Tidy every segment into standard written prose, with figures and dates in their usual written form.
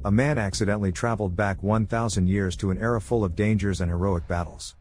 A man accidentally traveled back 1,000 years to an era full of dangers and heroic battles.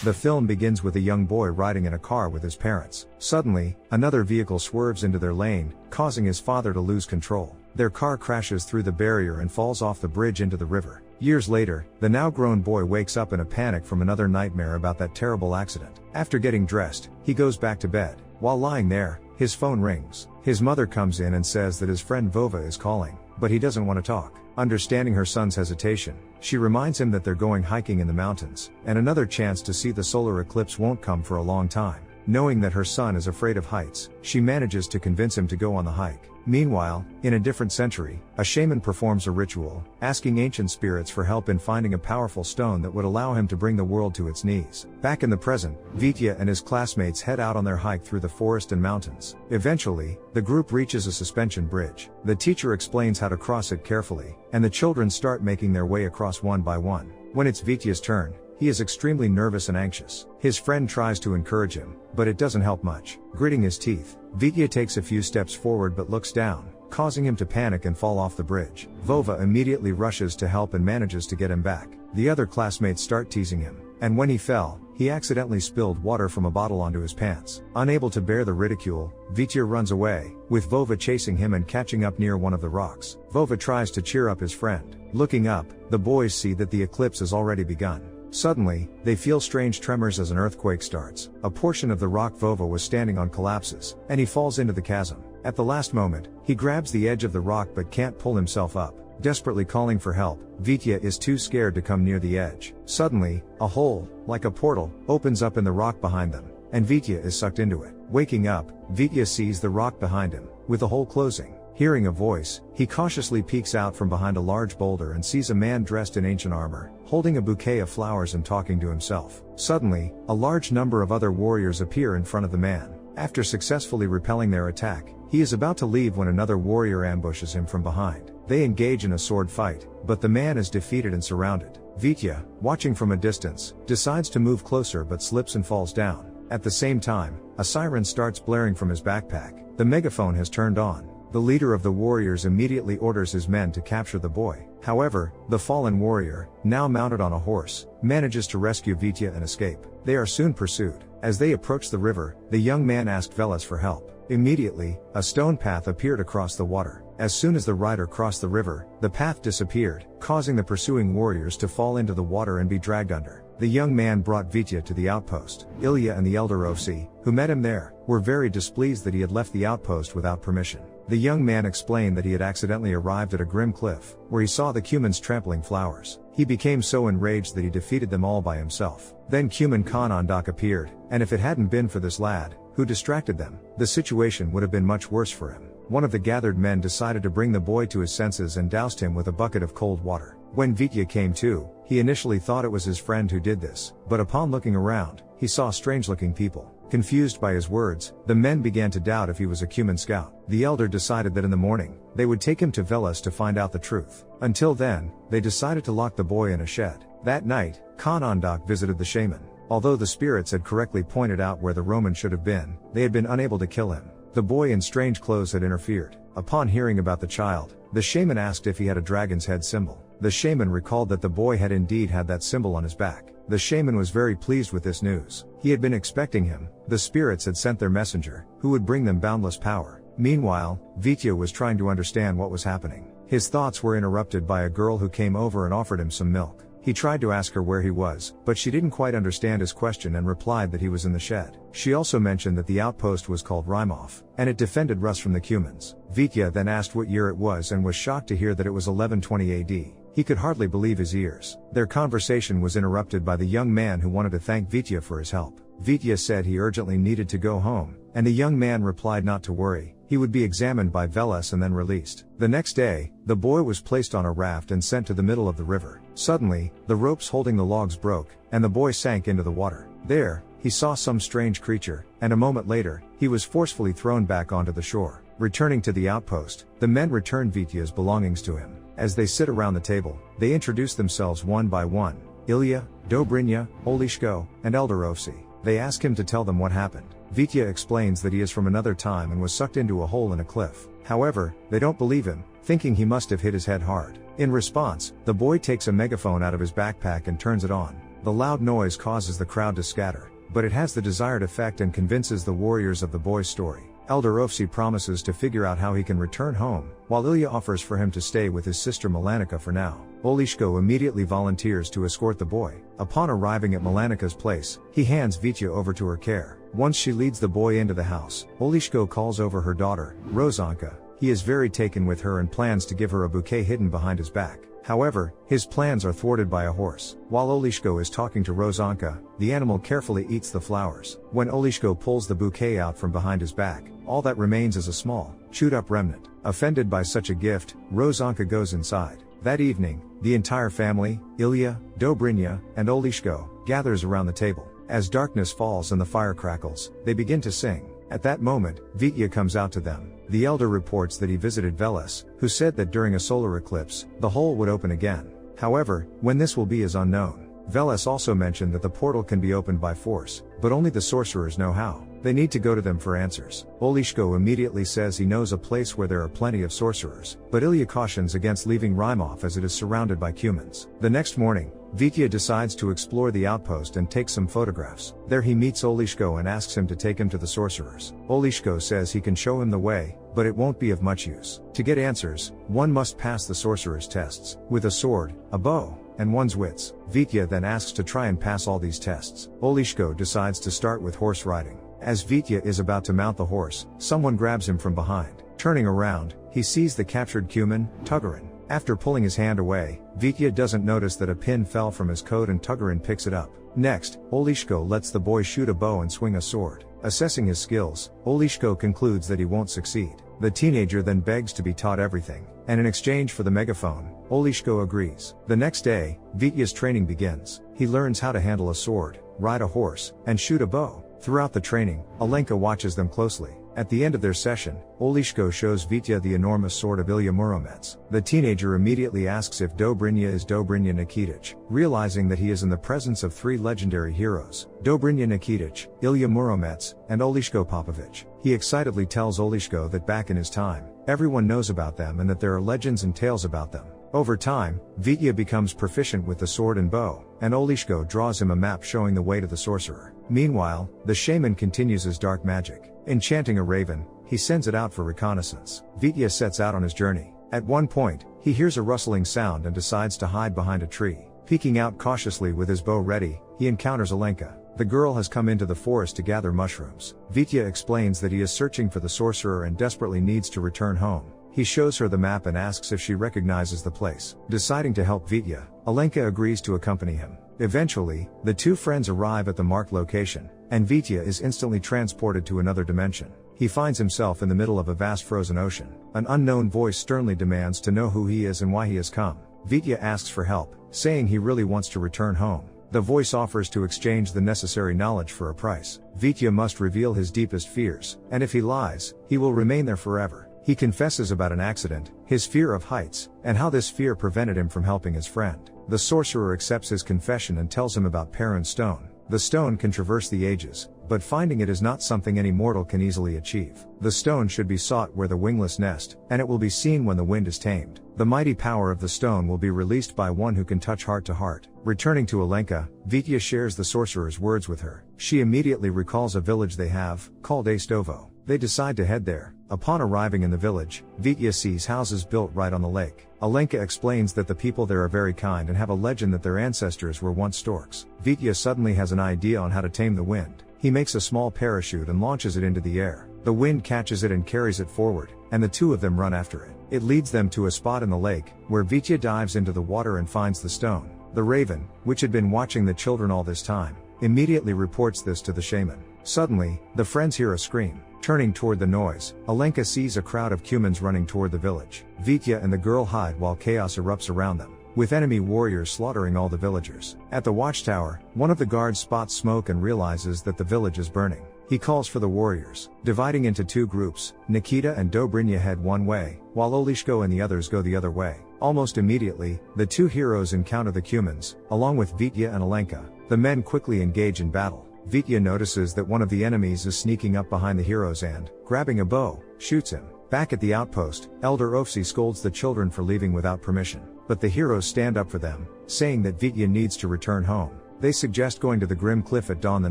The film begins with a young boy riding in a car with his parents. Suddenly, another vehicle swerves into their lane, causing his father to lose control. Their car crashes through the barrier and falls off the bridge into the river. Years later, the now grown boy wakes up in a panic from another nightmare about that terrible accident. After getting dressed, he goes back to bed. While lying there, his phone rings. His mother comes in and says that his friend Vova is calling, but he doesn't want to talk. Understanding her son's hesitation, she reminds him that they're going hiking in the mountains, and another chance to see the solar eclipse won't come for a long time. Knowing that her son is afraid of heights, she manages to convince him to go on the hike. Meanwhile, in a different century, a shaman performs a ritual, asking ancient spirits for help in finding a powerful stone that would allow him to bring the world to its knees. Back in the present, Vit'ko and his classmates head out on their hike through the forest and mountains. Eventually, the group reaches a suspension bridge. The teacher explains how to cross it carefully, and the children start making their way across one by one. When it's Vit'ko's turn, he is extremely nervous and anxious. His friend tries to encourage him, but it doesn't help much. Gritting his teeth, Vit'ko takes a few steps forward but looks down, causing him to panic and fall off the bridge. Vova immediately rushes to help and manages to get him back. The other classmates start teasing him, and when he fell, he accidentally spilled water from a bottle onto his pants. Unable to bear the ridicule, Vit'ko runs away, with Vova chasing him and catching up near one of the rocks. Vova tries to cheer up his friend. Looking up, the boys see that the eclipse has already begun. Suddenly, they feel strange tremors as an earthquake starts. A portion of the rock Vova was standing on collapses, and he falls into the chasm. At the last moment, he grabs the edge of the rock but can't pull himself up. Desperately calling for help, Vit'ko is too scared to come near the edge. Suddenly, a hole, like a portal, opens up in the rock behind them, and Vit'ko is sucked into it. Waking up, Vit'ko sees the rock behind him, with the hole closing. Hearing a voice, he cautiously peeks out from behind a large boulder and sees a man dressed in ancient armor, holding a bouquet of flowers and talking to himself. Suddenly, a large number of other warriors appear in front of the man. After successfully repelling their attack, he is about to leave when another warrior ambushes him from behind. They engage in a sword fight, but the man is defeated and surrounded. Vit'ko, watching from a distance, decides to move closer but slips and falls down. At the same time, a siren starts blaring from his backpack. The megaphone has turned on. The leader of the warriors immediately orders his men to capture the boy. However, the fallen warrior, now mounted on a horse, manages to rescue Vit'ko and escape. They are soon pursued. As they approach the river, the young man asked Veles for help. Immediately, a stone path appeared across the water. As soon as the rider crossed the river, the path disappeared, causing the pursuing warriors to fall into the water and be dragged under. The young man brought Vit'ko to the outpost. Ilya and the elder Ovsi, who met him there, were very displeased that he had left the outpost without permission. The young man explained that he had accidentally arrived at a grim cliff, where he saw the Cumans trampling flowers. He became so enraged that he defeated them all by himself. Then Cuman Kanondak appeared, and if it hadn't been for this lad, who distracted them, the situation would have been much worse for him. One of the gathered men decided to bring the boy to his senses and doused him with a bucket of cold water. When Vit'ko came to, he initially thought it was his friend who did this, but upon looking around, he saw strange-looking people. Confused by his words, the men began to doubt if he was a Cuman scout. The elder decided that in the morning, they would take him to Veles to find out the truth. Until then, they decided to lock the boy in a shed. That night, Kanondak visited the shaman. Although the spirits had correctly pointed out where the Roman should have been, they had been unable to kill him. The boy in strange clothes had interfered. Upon hearing about the child, the shaman asked if he had a dragon's head symbol. The shaman recalled that the boy had indeed had that symbol on his back. The shaman was very pleased with this news. He had been expecting him. The spirits had sent their messenger, who would bring them boundless power. Meanwhile, Vit'ko was trying to understand what was happening. His thoughts were interrupted by a girl who came over and offered him some milk. He tried to ask her where he was, but she didn't quite understand his question and replied that he was in the shed. She also mentioned that the outpost was called Rymov, and it defended Rus from the Cumans. Vit'ko then asked what year it was and was shocked to hear that it was 1120 AD. He could hardly believe his ears. Their conversation was interrupted by the young man who wanted to thank Vit'ko for his help. Vit'ko said he urgently needed to go home, and the young man replied not to worry, he would be examined by Veles and then released. The next day, the boy was placed on a raft and sent to the middle of the river. Suddenly, the ropes holding the logs broke, and the boy sank into the water. There, he saw some strange creature, and a moment later, he was forcefully thrown back onto the shore. Returning to the outpost, the men returned Vit'ko's belongings to him. As they sit around the table, they introduce themselves one by one: Ilya, Dobrynya, Olishko, and Elder Ovsi. They ask him to tell them what happened. Vit'ko explains that he is from another time and was sucked into a hole in a cliff. However, they don't believe him, thinking he must have hit his head hard. In response, the boy takes a megaphone out of his backpack and turns it on. The loud noise causes the crowd to scatter, but it has the desired effect and convinces the warriors of the boy's story. Elder Ofsi promises to figure out how he can return home, while Ilya offers for him to stay with his sister Milanica for now. Olishko immediately volunteers to escort the boy. Upon arriving at Milanika's place, he hands Vit'ko over to her care. Once she leads the boy into the house, Olishko calls over her daughter, Rozanka. He is very taken with her and plans to give her a bouquet hidden behind his back. However, his plans are thwarted by a horse. While Olishko is talking to Rozanka, the animal carefully eats the flowers. When Olishko pulls the bouquet out from behind his back, all that remains is a small, chewed-up remnant. Offended by such a gift, Rozanka goes inside. That evening, the entire family, Ilya, Dobrynya, and Olishko, gathers around the table. As darkness falls and the fire crackles, they begin to sing. At that moment, Vit'ko comes out to them. The elder reports that he visited Veles, who said that during a solar eclipse, the hole would open again. However, when this will be is unknown. Veles also mentioned that the portal can be opened by force, but only the sorcerers know how. They need to go to them for answers. Olishko immediately says he knows a place where there are plenty of sorcerers, but Ilya cautions against leaving Rymov as it is surrounded by Cumans. The next morning, Vit'ko decides to explore the outpost and take some photographs. There he meets Olishko and asks him to take him to the sorcerers. Olishko says he can show him the way, but it won't be of much use. To get answers, one must pass the sorcerer's tests, with a sword, a bow, and one's wits. Vit'ko then asks to try and pass all these tests. Olishko decides to start with horse riding. As Vit'ko is about to mount the horse, someone grabs him from behind. Turning around, he sees the captured Cuman, Tugarin. After pulling his hand away, Vit'ko doesn't notice that a pin fell from his coat and Tugarin picks it up. Next, Olishko lets the boy shoot a bow and swing a sword. Assessing his skills, Olishko concludes that he won't succeed. The teenager then begs to be taught everything, and in exchange for the megaphone, Olishko agrees. The next day, Vit'ko's training begins. He learns how to handle a sword, ride a horse, and shoot a bow. Throughout the training, Alenka watches them closely. At the end of their session, Olishko shows Vit'ko the enormous sword of Ilya Muromets. The teenager immediately asks if Dobrynya is Dobrynya Nikitich, realizing that he is in the presence of three legendary heroes, Dobrynya Nikitich, Ilya Muromets, and Olishko Popovich. He excitedly tells Olishko that back in his time, everyone knows about them and that there are legends and tales about them. Over time, Vit'ko becomes proficient with the sword and bow, and Olishko draws him a map showing the way to the sorcerer. Meanwhile, the shaman continues his dark magic. Enchanting a raven, he sends it out for reconnaissance. Vit'ko sets out on his journey. At one point, he hears a rustling sound and decides to hide behind a tree. Peeking out cautiously with his bow ready, he encounters Alenka. The girl has come into the forest to gather mushrooms. Vit'ko explains that he is searching for the sorcerer and desperately needs to return home. He shows her the map and asks if she recognizes the place. Deciding to help Vit'ko, Alenka agrees to accompany him. Eventually, the two friends arrive at the marked location, and Vit'ko is instantly transported to another dimension. He finds himself in the middle of a vast frozen ocean. An unknown voice sternly demands to know who he is and why he has come. Vit'ko asks for help, saying he really wants to return home. The voice offers to exchange the necessary knowledge for a price. Vit'ko must reveal his deepest fears, and if he lies, he will remain there forever. He confesses about an accident, his fear of heights, and how this fear prevented him from helping his friend. The sorcerer accepts his confession and tells him about Perun's stone. The stone can traverse the ages, but finding it is not something any mortal can easily achieve. The stone should be sought where the wingless nest, and it will be seen when the wind is tamed. The mighty power of the stone will be released by one who can touch heart to heart. Returning to Alenka, Vit'ko shares the sorcerer's words with her. She immediately recalls a village they have, called Astovo. They decide to head there. Upon arriving in the village, Vit'ko sees houses built right on the lake. Alenka explains that the people there are very kind and have a legend that their ancestors were once storks. Vit'ko suddenly has an idea on how to tame the wind. He makes a small parachute and launches it into the air. The wind catches it and carries it forward, and the two of them run after it. It leads them to a spot in the lake, where Vit'ko dives into the water and finds the stone. The raven, which had been watching the children all this time, immediately reports this to the shaman. Suddenly, the friends hear a scream. Turning toward the noise, Alenka sees a crowd of Cumans running toward the village. Vit'ko and the girl hide while chaos erupts around them, with enemy warriors slaughtering all the villagers. At the watchtower, one of the guards spots smoke and realizes that the village is burning. He calls for the warriors. Dividing into two groups, Nikita and Dobrynya head one way, while Olishko and the others go the other way. Almost immediately, the two heroes encounter the Cumans, along with Vit'ko and Alenka. The men quickly engage in battle. Vit'ko notices that one of the enemies is sneaking up behind the heroes and, grabbing a bow, shoots him. Back at the outpost, Elder Ofsi scolds the children for leaving without permission. But the heroes stand up for them, saying that Vit'ko needs to return home. They suggest going to the Grim Cliff at dawn the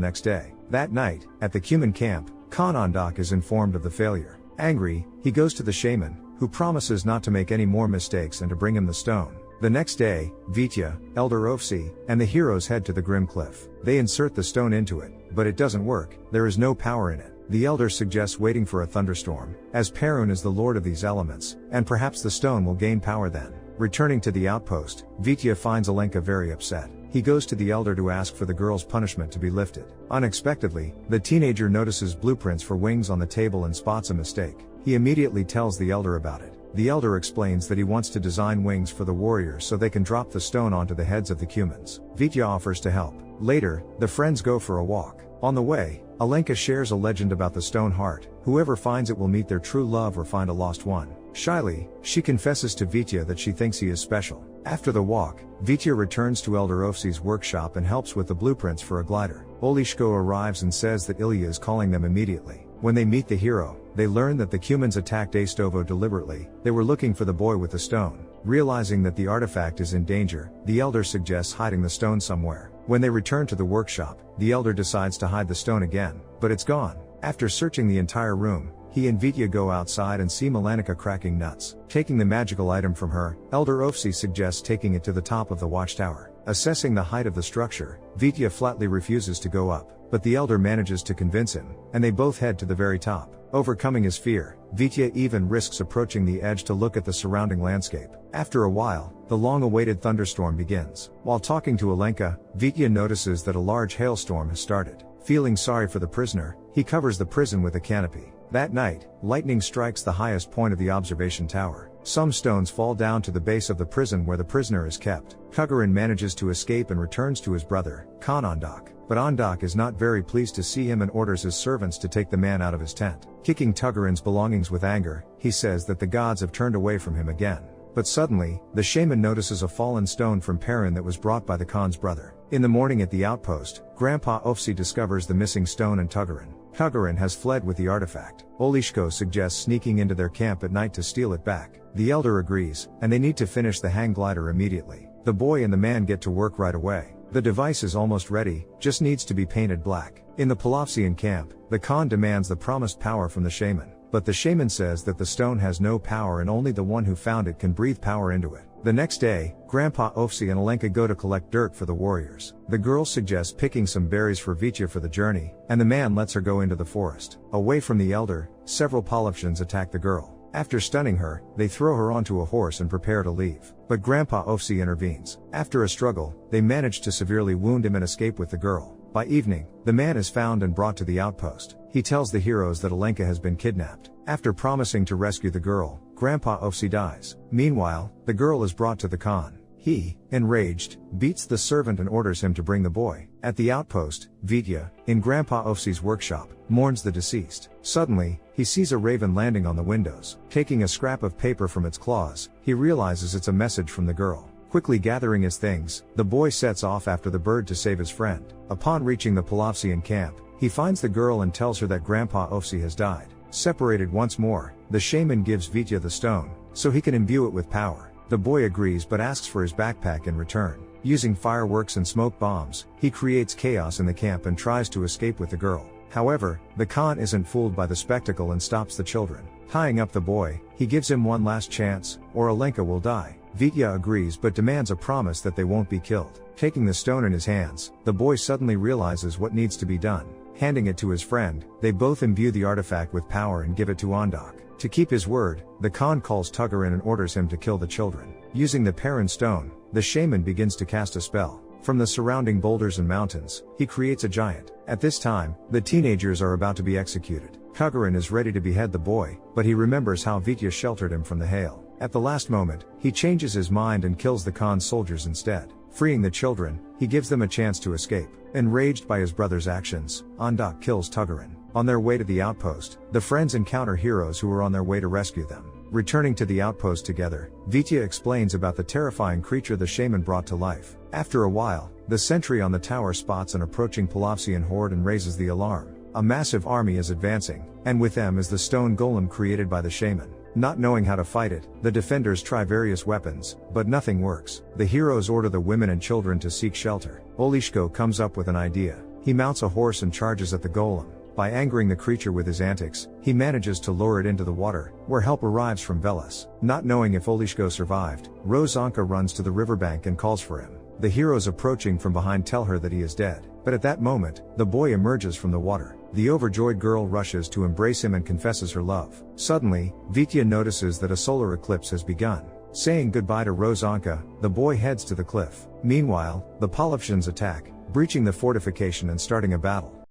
next day. That night, at the Cuman camp, Khan Ondak is informed of the failure. Angry, he goes to the shaman, who promises not to make any more mistakes and to bring him the stone. The next day, Vit'ko, Elder Ofsi, and the heroes head to the Grim Cliff. They insert the stone into it, but it doesn't work. There is no power in it. The elder suggests waiting for a thunderstorm, as Perun is the lord of these elements, and perhaps the stone will gain power then. Returning to the outpost, Vit'ko finds Alenka very upset. He goes to the elder to ask for the girl's punishment to be lifted. Unexpectedly, the teenager notices blueprints for wings on the table and spots a mistake. He immediately tells the elder about it. The elder explains that he wants to design wings for the warriors so they can drop the stone onto the heads of the Cumans. Vit'ko offers to help. Later, the friends go for a walk. On the way, Alenka shares a legend about the stone heart. Whoever finds it will meet their true love or find a lost one. Shyly, she confesses to Vit'ko that she thinks he is special. After the walk, Vit'ko returns to Elder Ofsi's workshop and helps with the blueprints for a glider. Olishko arrives and says that Ilya is calling them immediately. When they meet the hero, they learn that the Cumans attacked Astovo deliberately. They were looking for the boy with the stone. Realizing that the artifact is in danger, the elder suggests hiding the stone somewhere. When they return to the workshop, the elder decides to hide the stone again, but it's gone. After searching the entire room, he and Vit'ko go outside and see Melanika cracking nuts. Taking the magical item from her, Elder Ofsi suggests taking it to the top of the watchtower. Assessing the height of the structure, Vit'ko flatly refuses to go up, but the elder manages to convince him, and they both head to the very top. Overcoming his fear, Vit'ko even risks approaching the edge to look at the surrounding landscape. After a while, the long-awaited thunderstorm begins. While talking to Alenka, Vit'ko notices that a large hailstorm has started. Feeling sorry for the prisoner, he covers the prison with a canopy. That night, lightning strikes the highest point of the observation tower. Some stones fall down to the base of the prison where the prisoner is kept. Coure manages to escape and returns to his brother, Khan Ondak. But Ondak is not very pleased to see him and orders his servants to take the man out of his tent. Kicking Tugurin's belongings with anger, he says that the gods have turned away from him again. But suddenly, the shaman notices a fallen stone from Perun that was brought by the Khan's brother. In the morning at the outpost, Grandpa Ofsi discovers the missing stone and Tugurin. Tugurin has fled with the artifact. Olishko suggests sneaking into their camp at night to steal it back. The elder agrees, and they need to finish the hang glider immediately. The boy and the man get to work right away. The device is almost ready, just needs to be painted black. In the Polovtsian camp, the Khan demands the promised power from the shaman. But the shaman says that the stone has no power and only the one who found it can breathe power into it. The next day, Grandpa Ofsi and Alenka go to collect dirt for the warriors. The girl suggests picking some berries for Vit'ko for the journey, and the man lets her go into the forest. Away from the elder, several Polovtsians attack the girl. After stunning her, they throw her onto a horse and prepare to leave. But Grandpa Ofsi intervenes. After a struggle, they manage to severely wound him and escape with the girl. By evening, the man is found and brought to the outpost. He tells the heroes that Alenka has been kidnapped. After promising to rescue the girl, Grandpa Ofsi dies. Meanwhile, the girl is brought to the Khan. He, enraged, beats the servant and orders him to bring the boy. At the outpost, Vit'ko, in Grandpa Ofsi's workshop, mourns the deceased. Suddenly, he sees a raven landing on the windows. Taking a scrap of paper from its claws, he realizes it's a message from the girl. Quickly gathering his things, the boy sets off after the bird to save his friend. Upon reaching the Polovtsian camp, he finds the girl and tells her that Grandpa Ofsi has died. Separated once more, the shaman gives Vit'ko the stone, so he can imbue it with power. The boy agrees but asks for his backpack in return. Using fireworks and smoke bombs, he creates chaos in the camp and tries to escape with the girl. However, the Khan isn't fooled by the spectacle and stops the children. Tying up the boy, he gives him one last chance, or Alenka will die. Vit'ko agrees but demands a promise that they won't be killed. Taking the stone in his hands, the boy suddenly realizes what needs to be done. Handing it to his friend, they both imbue the artifact with power and give it to Ondak. To keep his word, the Khan calls Tugurin and orders him to kill the children. Using the Perun stone, the shaman begins to cast a spell. From the surrounding boulders and mountains, he creates a giant. At this time, the teenagers are about to be executed. Tugurin is ready to behead the boy, but he remembers how Vit'ko sheltered him from the hail. At the last moment, he changes his mind and kills the Khan's soldiers instead. Freeing the children, he gives them a chance to escape. Enraged by his brother's actions, Ondak kills Tugurin. On their way to the outpost, the friends encounter heroes who are on their way to rescue them. Returning to the outpost together, Vit'ko explains about the terrifying creature the shaman brought to life. After a while, The sentry on the tower spots an approaching Palovsian horde and raises the alarm. A massive army is advancing, and with them is the stone golem created by the shaman. Not knowing how to fight it, the defenders try various weapons, but nothing works. The heroes order the women and children to seek shelter. Vit'ko comes up with an idea. He mounts a horse and charges at the golem. By angering the creature with his antics, he manages to lure it into the water, where help arrives from Veles. Not knowing if Vit'ko survived, Rozanka runs to the riverbank and calls for him. The heroes approaching from behind tell her that he is dead. But at that moment, the boy emerges from the water. The overjoyed girl rushes to embrace him and confesses her love. Suddenly, Vit'ko notices that a solar eclipse has begun. Saying goodbye to Rozanka, the boy heads to the cliff. Meanwhile, the Palovsians attack, breaching the fortification and starting a battle.